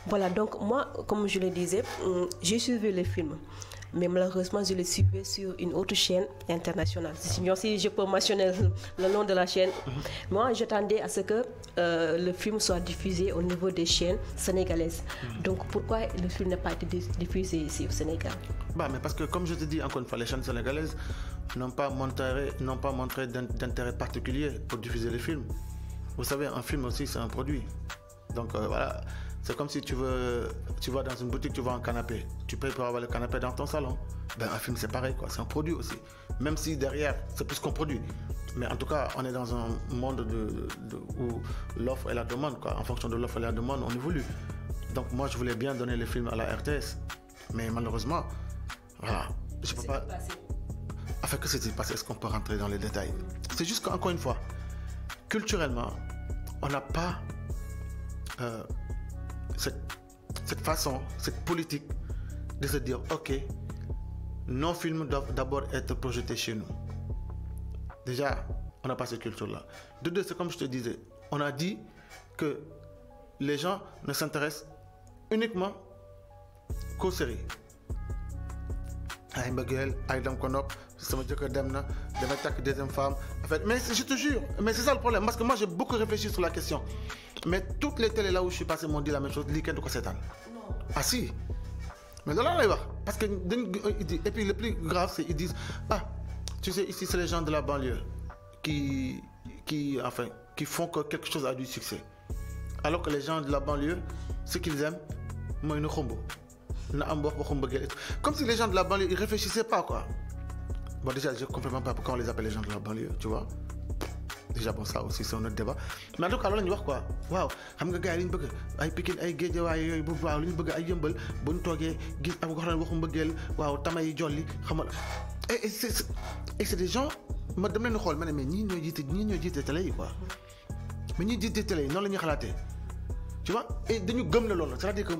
Voilà, donc moi, comme je le disais, j'ai suivi le film. Mais malheureusement, je le suivais sur une autre chaîne internationale. Sinon, si je peux mentionner le nom de la chaîne, moi, j'attendais à ce que le film soit diffusé au niveau des chaînes sénégalaises. Donc, pourquoi le film n'a pas été diffusé ici au Sénégal? Mais parce que, comme je te dis encore une fois, les chaînes sénégalaises n'ont pas montré d'intérêt particulier pour diffuser les films. Vous savez, un film aussi, c'est un produit. Donc, voilà. C'est comme si tu vas dans une boutique, tu vois un canapé. Tu payes pour avoir le canapé dans ton salon. Un film, c'est pareil, quoi. C'est un produit aussi. Même si derrière, c'est plus qu'on produit. Mais en tout cas, on est dans un monde où l'offre et la demande, quoi. En fonction de l'offre et la demande, on évolue. Donc moi, je voulais bien donner les films à la RTS. Mais malheureusement, voilà. Je peux pas... Enfin, que s'est-il passé? Est-ce qu'on peut rentrer dans les détails? C'est juste qu'encore une fois, culturellement, on n'a pas... cette façon, cette politique de se dire ok, nos films doivent d'abord être projetés chez nous. Déjà, on n'a pas cette culture-là. De deux, c'est comme je te disais, on a dit que les gens ne s'intéressent uniquement qu'aux séries. Ay mbëggeel, ay dam ko nopp, sama jëkkër dem na, damay takk deuxième femme. En fait, mais je te jure, mais c'est ça le problème, parce que moi j'ai beaucoup réfléchi sur la question. Mais toutes les télés là où je suis passé m'ont dit la même chose, lii kenn du ko seetaan. Ah si. Mais de là lay wax, parce que et puis le plus grave c'est ils disent tu sais ici c'est les gens de la banlieue qui font que quelque chose a du succès. Alors que les gens de la banlieue, ce qu'ils aiment, mooy nu xumb. Comme si les gens de la banlieue ils réfléchissaient pas, quoi. Bon, déjà je comprends même pas pourquoi on les appelle les gens de la banlieue, tu vois. Déjà bon, ça aussi c'est un autre débat. Mais en tout cas loolu la ñu wax quoi. Waaw xam nga gars yi li ñu bëgg ay Pikine ay Guédiawaye yooyu bu waaw li ñu bëgg ay Yëmbal bu ñu toogee gis am wax waxu mbëggeel waaw tamay jolli xam nga. Et c'est des gens ma dem leen xool ma ne mais ñii ñoo jiite télé yi quoi. Mais ñii jiite télé yi noonu la ñuy xalaatee. Tu vois, et dañu gëm la loolu, c'est-à-dire que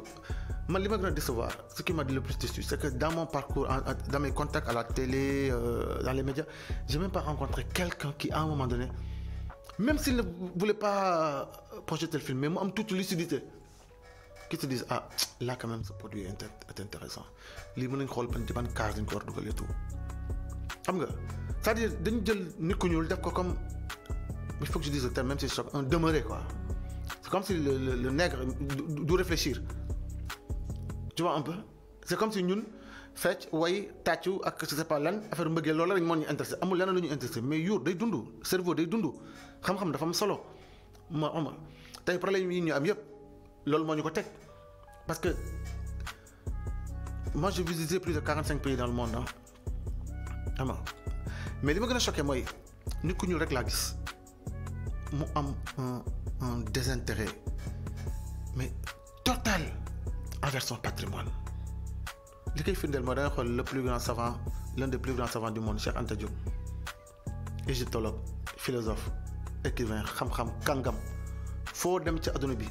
man li ma gën a décevoir, ce qui m'a dit le plus déçu, c'est que dans mon parcours, dans mes contacts à la télé, dans les médias, j'ai même pas rencontré quelqu'un qui, à un moment donné, même s'il ne voulait pas projeter le film, mais moi, toute lucidité, qui te disent là quand même ce produit est intéressant. Lii mën nañu xool ban case dañu ko war a dugal et tout. Xam nga, c'est-à-dire dañu jël nit ku ñuul def ko comme, il faut que je dise le terme, même si c'est un demeuré quoi. C'est comme si le nègre doit réfléchir. Tu vois un peu? C'est comme si ñun fecc way tàccu ak je sais pas lan affaire mbëggeel loolu lañ moo ñu intéressé amul leneen lu ñu intéressé mais yuur day dund cerveau day dund xam-xam dafa am solo ma ama tey problème yi ñu am yëpp loolu moo ñu ko teg parce que moi j'ai visité plus de 45 pays dans le monde ama mais li ma gën a choqué mooy nit ku ñuul rek laa gis mu am un désintérêt mais total envers son patrimoine. li koy firndeel mooy da nga xool le plus grand savant l'un des plus grands savants du monde Cheikh Anta Diop égyptologue philosophe écrivain xam-xam kàngam foo dem ci adduna bi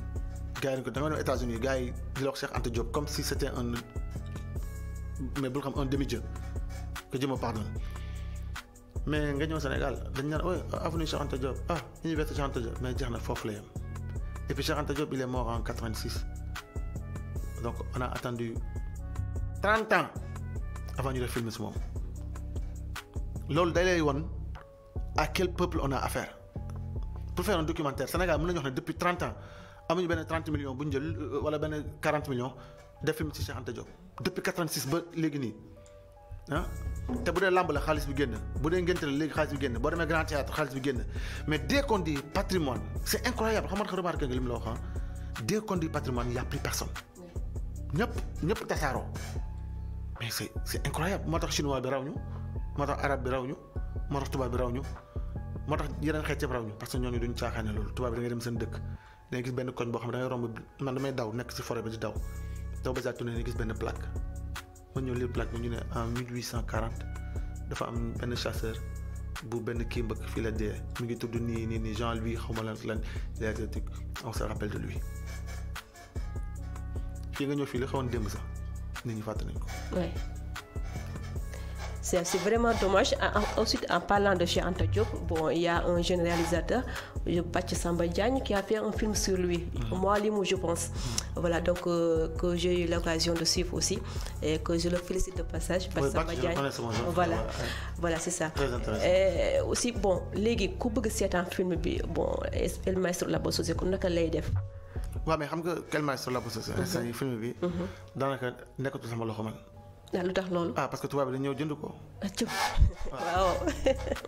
gars yi ko da nga dem États-Unis gars yi di la wax Cheikh Anta Diop comme si c'était un mais bul xam un demi-dieu que Dieu me pardonne mais nga ñëw Sénégal dañ naan avenue Cheikh Anta Diop université Cheikh Anta Diop mais jeex na foofu la yem et puis Cheikh Anta Diop il est mort en 86 donc on a attendu 30 ans avant ñu def film si moom loolu day lay won à quel peuple on a affaire pour faire un documentaire Sénégal mën nañu wax ne depuis 30 ans amuñu benn 30 millions bu ñu jël wala benn 40 millions def film ci Cheikh Anta Diop depuis 86 ba léegi nii te bu dee lamb la xaalis bi génn bu dee ngénte la léegi xaalis bi génn boo demee grand théâtre xaalis bi génn mais dès qu'on dit patrimoine c'est incroyable xam nga remarqué nga li mu la wax dès qu'on dit patrimoine il y a plus personne ñëpp tasaaroo mais c'est incroyable moo tax chinois bi raw ñu moo tax arabe bi raw ñu moo tax tubaab bi raw ñu moo tax yeneen xeet yëpp raw ñu parce que ñooñu duñ caaxaane loolu tubaab bi da ngay dem seen dëkk da ngay gis benn koñ boo xam ne da ngay romb man damay daw nekk ci forêt bi di daw ba saa tourné nga gis benn plaque ma ñëw lire plaque bi ñu ne en 1840 dafa am benn chasseur bu benn kii mbëkk fii la dee mi ngi tudd nii Jean-Louis xaw ma lan on se rappelle de lui fii nga ñëw fii la xawoon démb sax nit ñi fàtte nañ ko. oui c'est vraiment dommage. Ensuite, en parlant de Cheikh Anta Diop, bon, il y a un jeune réalisateur, Bathie Samba Diagne, qui a fait un film sur lui. Moi, Limou, je pense. Voilà, donc que j'ai eu l'occasion de suivre aussi et que je le félicite de passage. Bathie Samba Diagne. Voilà, c'est ça. Très intéressant. Aussi, bon, légui, ku bëgg sétan film bi, bon, El Maestro Labo Socé ko naka lay def. waaw mais xam nga quel maestro Labo Socé c'est film bi daanaka nekkatu sama loxo man. Lu tax loolu. Parce que tubaab bi dañ ñëw jënd ko. Waaw.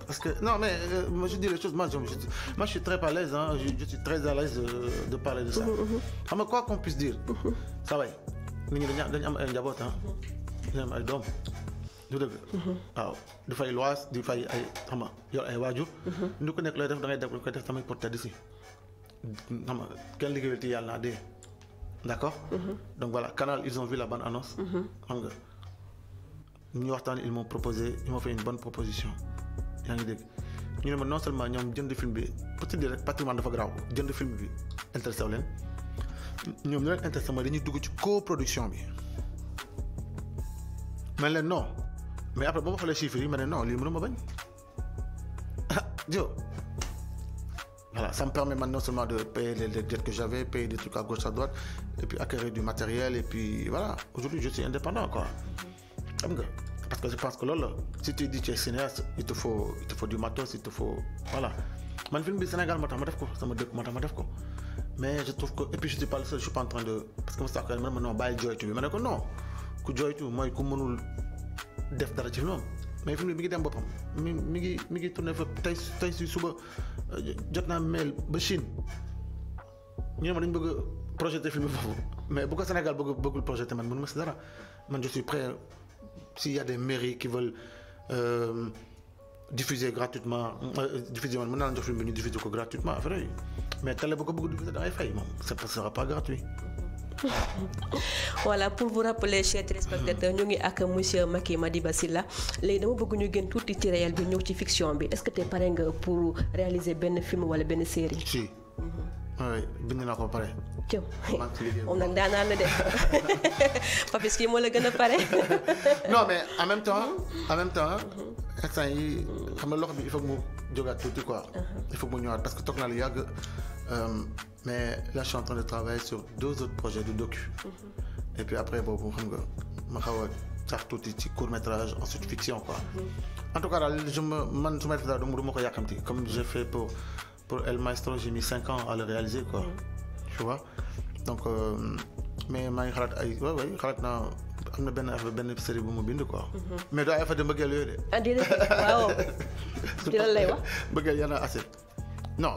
Parce que non mais moi je dis les choses moi je suis très à l'aise hein, je suis très à l'aise de parler de ça. Xam nga quoi qu'on puisse dire. Ça va nit ñi dañu am ay njaboot ah. dañu am ay doom. du dëgg. waaw di fay lois di fay ay xam nga yor ay waajur. ni ko nekk looy def da ngay def koy def tamit pour tedd si. xam nga kenn liggéeyal ci yàlla naa dee. D'accord. Donc voilà Canal ils ont vu la bande annonce. xam nga ñu waxtaan ils m'ont fait une bonne proposition yaa ngi dégg ñu ne ma non seulement ñoom jënd film bi pour te dire rek patrimoine dafa garaaw jënd film bi intéressé wu leen ñoom ñu leen intéressé mooy dañuy dugg ci coproduction bi man leen non mais après boo ma xoolee chiffres yi ma ne non lii mënuma bañ jo voilà ça me permet maintenant non seulement de payer les dettes que j'avais payer des trucs à gauche à droite et puis acquérir du matériel et puis voilà aujourd'hui je suis indépendant quoi xam nga parce que je pense que loolu la si tu dis tu es cinéaste il te faut du matos il te faut voilà man film bi Sénégal moo tax ma def ko sama dëkk moo tax ma def ko mais je trouve que et puis je suis pas le seul je suis pas en train de parce que Moustapha Kane man non bàyyi jooytu bi ma ne ko non ku jooytu mooy ku mënul def dara ci film mais film bi mi ngi dem boppam mi ngi tourné fa tey si suba jot naa mail ba Chine ñu ne ma dañu bëgg projeté film bi foofu mais bu ko Sénégal bëggul projeté man mënuma si dara man je suis prêt s'il y a des mairies qui veulent diffuser gratuitement diffuser man mën naa la jox film bi ñu diffuser ko gratuitement affaire yi mais télé bu ko bëgg diffuser da ngay fay moom ça sera pas gratuit. Voilà pour vous rappeler chers téléspectateurs ñu ngi ak monsieur Maky Madiba Sylla léegi dama bëgg ñu gën tuuti ci réel bi ñëw ci fiction bi est-ce que t'es pare nga pour réaliser benn film wala benn série. Si. oui bind naa ko pare. Thiam moom nag daanaan na de Papis kii moo la gën a pare. non mais en même temps instant yi xam nga loxo bi il faut que mu jógaat tuuti quoi. il faut que mu ñëwaat parce que toog naa lu yàgg mais là je suis en train de travailler sur 2 autres projets de docu. et puis après boobu xam nga ma xaw a sax tuuti ci court métrage ensuite fiction quoi. en tout cas daal man su ma def daal du ma ko yàkkamti comme j'ai fait pour El Maestro j'ai mis 5 ans à le réaliser quoi. tu vois donc mais maa ngi xalaat ay xalaat naa am na benn série bu mu bind quoi. mais doo ay fa de mbëggeel yooyu de. déedéet waaw. di lan lay wax. mbëggeel y en a assez. non.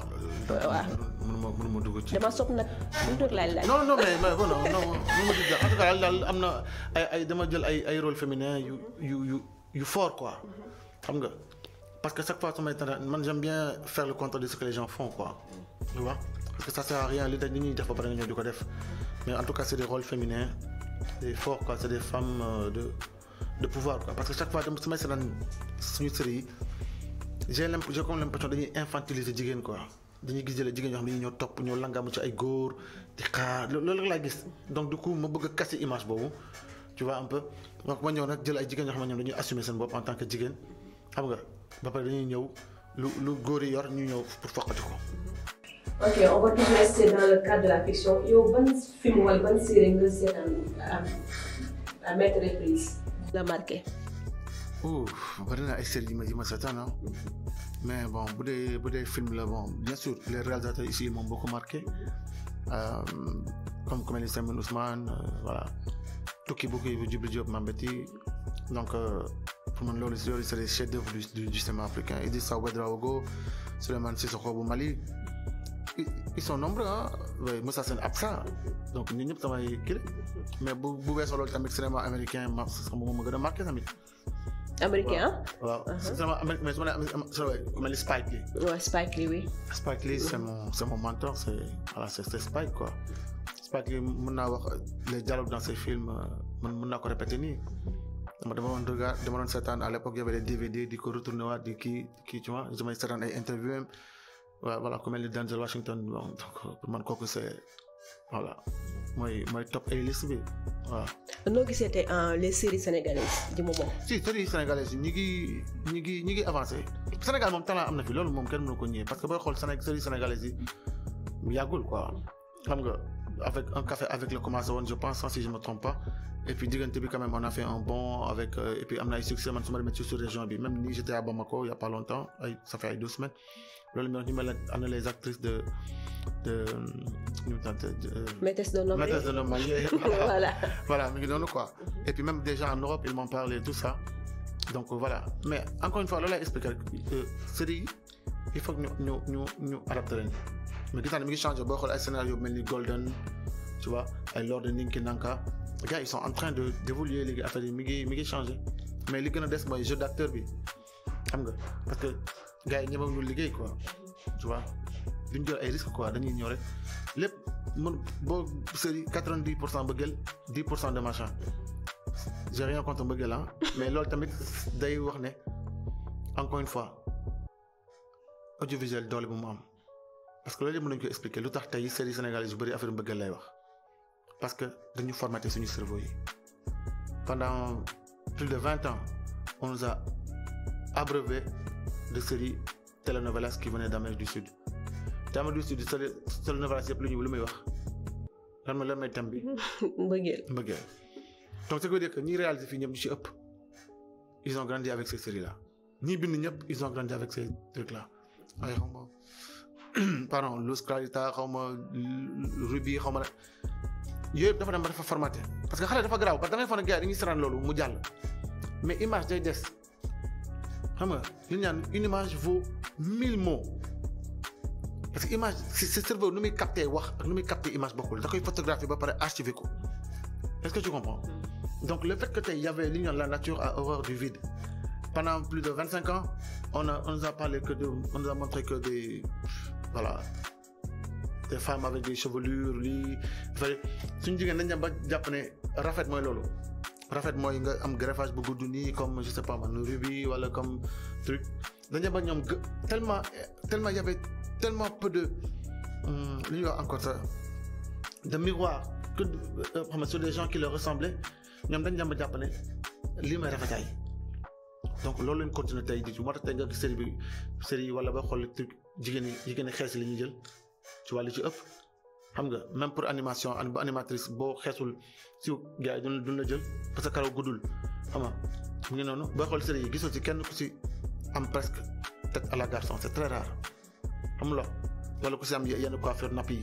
waaw mënuma dugg ci. dama sopp nag lu dul laaj. non mais bon non mënuma dugg en tout cas daal am na ay dama jël ay rôle féminin yu fort quoi. xam nga parce que chaque fois man j'aime bien faire le contraire de ce que les gens font quoi. tu vois. Parce que ça sert à rien li ñuy def ba pare nga ñëw di ko def mais en tout cas c'est des rôles féminins des forts quoi c'est des femmes de pouvoir quoi parce que chaque fois su may seetaan suñu série yi j'ai comme l'impression dañuy infantiliser jigéen quoi dañuy gis jigéen ñoo xam ne dañuy ñëw topp ñëw langaamu ci ay góor di xaar loolu laa gis donc du coup ma bëgg a casser image boobu tu vois un peu donc ma ñëw nag jël ay jigéen ñoo xam ne ñoom dañuy assumer seen bopp en tant que jigéen xam nga ba pare dañuy ñëw lu góor yi yor ñu ñëw pour foqati ko. Ok, on va toujours rester dans le cadre de la fiction. Yo, ban film wala ban série nga seetaan à maintes reprises la marqué. Bari na ay séries yi ma seetaan mais bon bu dee film la bon bien sûr les réalisateurs ici m'ont beaucoup marqué comme Comédie Saint-Louis Ousmane voilà Tukki Bukki bu Djibril Diop Mambéty donc pour man loolu c'est des chefs-d'œuvre du cinéma africain Idrissa Ouedraogo Souleymane Sissoko bu Mali. Ils sont nombreux oui Moussa Sène Absa donc ñun ñëpp samay kii mais bu weesoo loolu tamit cinéma américain ma gën a marqué tamit. américain waaw cinéma américain mais su ma nee mel ni Spike Lee. waaw Spike Lee oui. Spike Lee c'est mon mentor c'est Spike quoi. Spike Lee mën naa wax les dialogues dans ces films mën naa ko répéter nii. dama doon seetaan à l'époque y avait des DVD di ko retourner waat di kii tu vois damay seetaan ay interviews voilà comme Denzel Washington donc pour man kooku c'est voilà mooy top ay liste bi waaw. noo gisee tey les séries sénégalaises du moment. si séries sénégalaises yi ñi ngi avancé Sénégal moom talent am na fi loolu moom kenn mënu ko ñëwee parce que booy xool séries sénégalaises yi yàggul quoi xam nga avec un café avec le commencé woon je pense si je me trompe pas et puis diggante bi quand même on a fait un bond avec et puis am na ay succès man su ma demee ci région bi même ni j'étais à Bamako il y a pas longtemps ça fait ay 2 semaines loolu ñu mel am na les actrices de Maîtresse d'un homme marié. voilà mi ngi noonu quoi et puis même déjà en Europe ils m'en parlent et tout ça donc voilà mais encore une fois loolu lay expliquer série yi il faut que ñu adapté leen mais gis naa ne mi ngi changé boo xool ay scénario mel ni Golden tu vois ay Lord Ninki Nanka les gars ils sont en train de d'évoluer léegi affaire yi mi ngi changé mais li gën a des mooy jeu d'acteur bi xam nga parce que gars yi ñëw ñu liggéey quoi tu vois duñ jël ay risques quoi dañuy ñëw rek lépp mën boo série 90% bëggeel 10% de machin j'ai rien contre bëggeel ah mais loolu tamit day wax ne encore une fois audiovisuel doole bu mu am parce que loolu yëpp mën nañu ko expliquer lu tax tey série sénégalaises yu bëri affaire bëggeel lay wax parce que dañu formaté suñu cerveau yi pendant plus de 20 ans on nous a abreuvé de séries telenovelas qui venaient d'Amérique du Sud te Amérique du Sud telenovelas yëpp lu muy wax lan mooy thème bi. mbëggeel. Donc ça veut dire que ñi réalisé fii ñëpp ñu ci ëpp ils ont grandi avec ces séries là ñi bind ñëpp ils ont grandi avec ces trucs là ay xaw ma pardon Luz Clarita xaw ma Ruby xaw ma rek yooyu yëpp dafa formaté parce que xale dafa garaaw parce que da ngay foog ne gars yi dañuy saraan loolu mu jàll mais image day des xam nga li ñu naan une image vaut 1000 mots parce que image si cerveau nu muy capté wax ak nu muy capté image bokkul da koy photographier ba pare archiver ko est-ce que tu comprends donc le fait que tey y avait li ñu naan la nature a horreur du vide pendant plus de 25 ans on nous a parlé on nous a montré que des femmes avec des chevelures lii suñu jigéen dañ dem ba jàpp ne rafet mooy loolu rafet mooy nga am greffage bu gudd nii comme je sais pas man Ruby wala comme truc dañ dem ba ñoom tellement y avait tellement peu de li ñuy wax encore ça de miroir que xam nga sur des gens qui leur ressemblaient ñoom dañ dem ba jàpp ne lii may rafetaay donc loolu lañ continuer tey di moo tax tey nga gis série wala ba xool truc jigéen ñi xees li ñuy jël ci wàllu ci ëpp xam nga même pour animation ba animatrice boo xeesul si gars yi duñ la jël parce que karaw guddul xam nga mu ngi noonu boo xool série yi gisoo ci kenn ku si am presque tête à la garçon c'est très rare xam nga wala ku si am yenn coiffure napp yi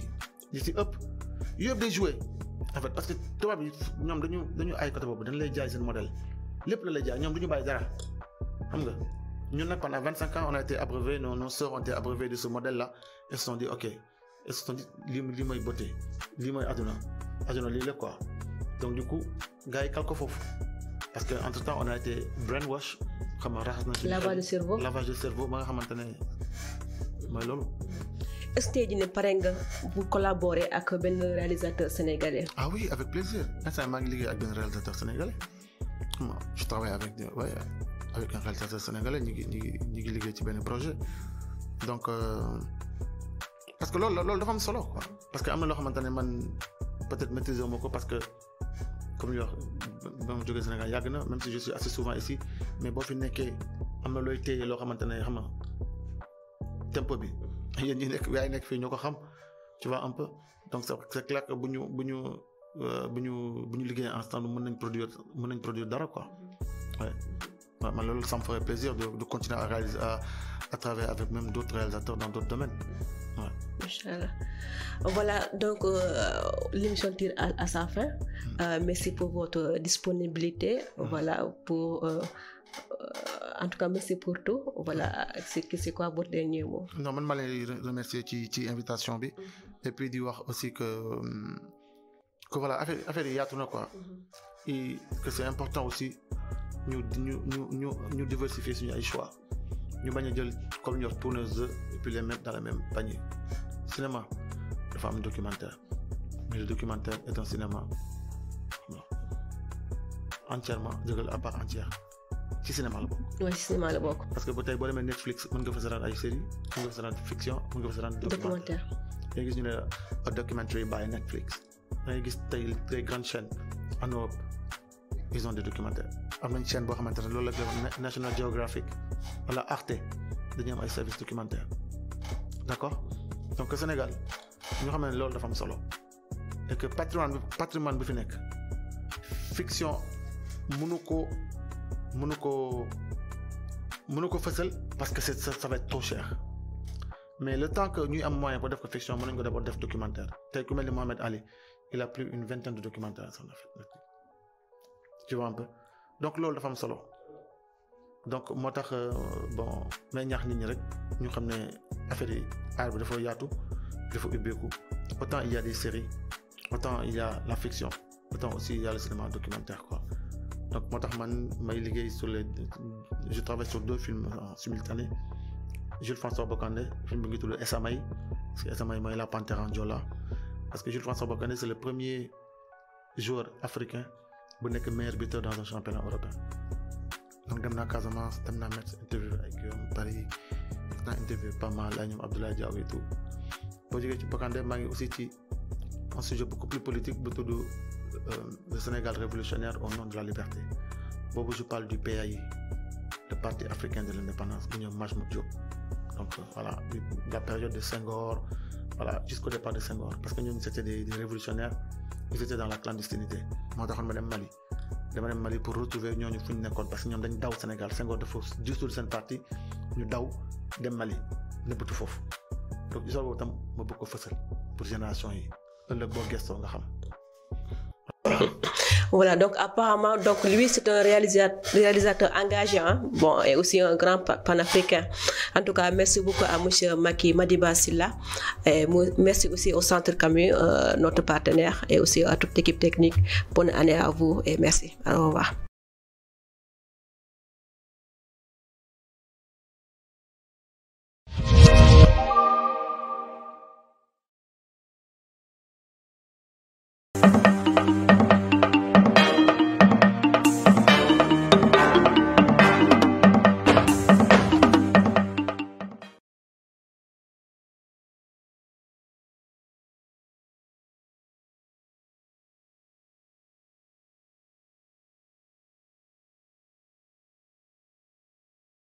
si ëpp yëpp day jouer en fait parce que tubaab yi ñoom dañu ay côté boobu dañ lay jaay seen modèle lépp la lay jaay ñoom duñu bàyyi dara xam nga ñun nag pendant 25 ans on a été abreuvés nos sœurs ont été abreuvées de ce modèle là et se sont dit ok et se sont dit lii mooy beauté lii mooy aduna lii la quoi donc du coup gars yi kal ko foofu parce que entre temps on a été brainwash xam nga raxas na lavage de cerveau ba nga xamante ne mooy loolu. est-ce que tey jii ne pare nga bu collaborer ak benn réalisateur sénégalais. ah oui avec plaisir instant maa ngi liggéey ak benn réalisateur sénégalais je travaille avec un réalisateur sénégalais ñu ngi liggéey ci benn projet donc parce que loolu dafa am solo quoi parce que am na loo xamante ne man peut-être maîtriser wu ma ko parce que comme ñu wax ba ma jógee Sénégal yàgg na même si je suis assez souvent ici mais boo fi nekkee am na looy téye loo xamante ne xam nga tempo bi yéen ñi nekk fii ñoo ko xam tu vois un peu donc c'est clair que bu ñu liggéey ensemble mën nañ produire dara quoi ouais. Man loolu ça me ferait plaisir de continuer à réaliser à travailler avec même d'autres réalisateurs dans d'autres domaines. Ouais. Inch'Allah. Voilà donc l'émission tire à sa fin. Merci pour votre disponibilité. Voilà pour en tout cas merci pour tout. Voilà c'est quoi votre dernier mot? Non man maa lay remercier ci invitation bi et puis di wax aussi que voilà affaire yi yaatu na quoi. Et que c'est important aussi. ñu diversifier suñu ay choix ñu bañ a jël comme ñu wax tourner œufs et puis les mettre dans le même panier cinéma dafa am documentaire mais le documentaire est un cinéma entièrement jëgal à part entière ci cinéma la bokk. oui ci cinéma la bokk. parce que ba tey boo demee Netflix mën nga fa seetaan ay séries mën nga fa seetaan fiction mën nga fa seetaan documentaire. nga gis ñu ne a documentary by Netflix da ngay gis tey les grandes chaînes en Europe ils ont des documentaires am nañ chaîne boo xamante ne loolu la National Geographic wala Arte dañuy am ay services documentaires d'accord donc Sénégal ñu xam ne loolu dafa am solo et que patrimoine bi fi nekk fiction mënu ko fësal parce que ça va être trop cher mais le temps que ñuy am moyen pour def ko fiction mën nañu ko d'abord def documentaire tey ku mel ni Mohamed Ali il a plus une vingtaine de documentaires sur Netflix tu vois un peu donc loolu dafa am solo donc moo tax bon may ñaax nit ñi rek ñu xam ne affaire yi aar bi dafa yaatu dafa ubbeeku autant il y a des séries autant il y a la fiction autant aussi il y a le cinéma documentaire quoi donc moo tax man may liggéey je travaille sur 2 films en simultané Jules François Bocandé film bi ngi tudd Essamay parce que Essamay mooy la panthère en Joola parce que Jules François Bocandé c'est le premier joueur africain bu nekk meilleur buteur dans un championnat européen donc dem naa Casamance dem naa mettre interview avec Paris naa interview pas mal ay ñoom Abdoulaye Diaw et tout boo jógee ci Bocandé maa ngi aussi ci un sujet beaucoup plus politique bu tudd le Sénégal révolutionnaire au nom de la liberté boobu je parle du PAI le Parti africain de l'indépendance bu ñoom Majmout Diop donc voilà la période de Senghor voilà jusqu'au départ de Senghor parce que ñoom c'était des révolutionnaires ils étaient dans la clandestinité moo taxoon ma dem Mali pour retrouver ñooñu fu ñu nekkoon parce que ñoom dañ daw Sénégal Senghor dafa dissoudre seen parti ñu daw dem Mali nëbbatu foofu donc histoire boobu tam ma bëgg ko fësal pour génération yi ëllëg boo gëstoo nga xam. Voilà, donc apparemment, donc lui c'est un réalisateur engagé, hein? Bon, et aussi un grand panafricain. En tout cas, merci beaucoup à monsieur Macky Madiba Silla, et merci aussi au Centre Camus, notre partenaire, et aussi à toute l'équipe technique. Bonne année à vous et merci. Au revoir.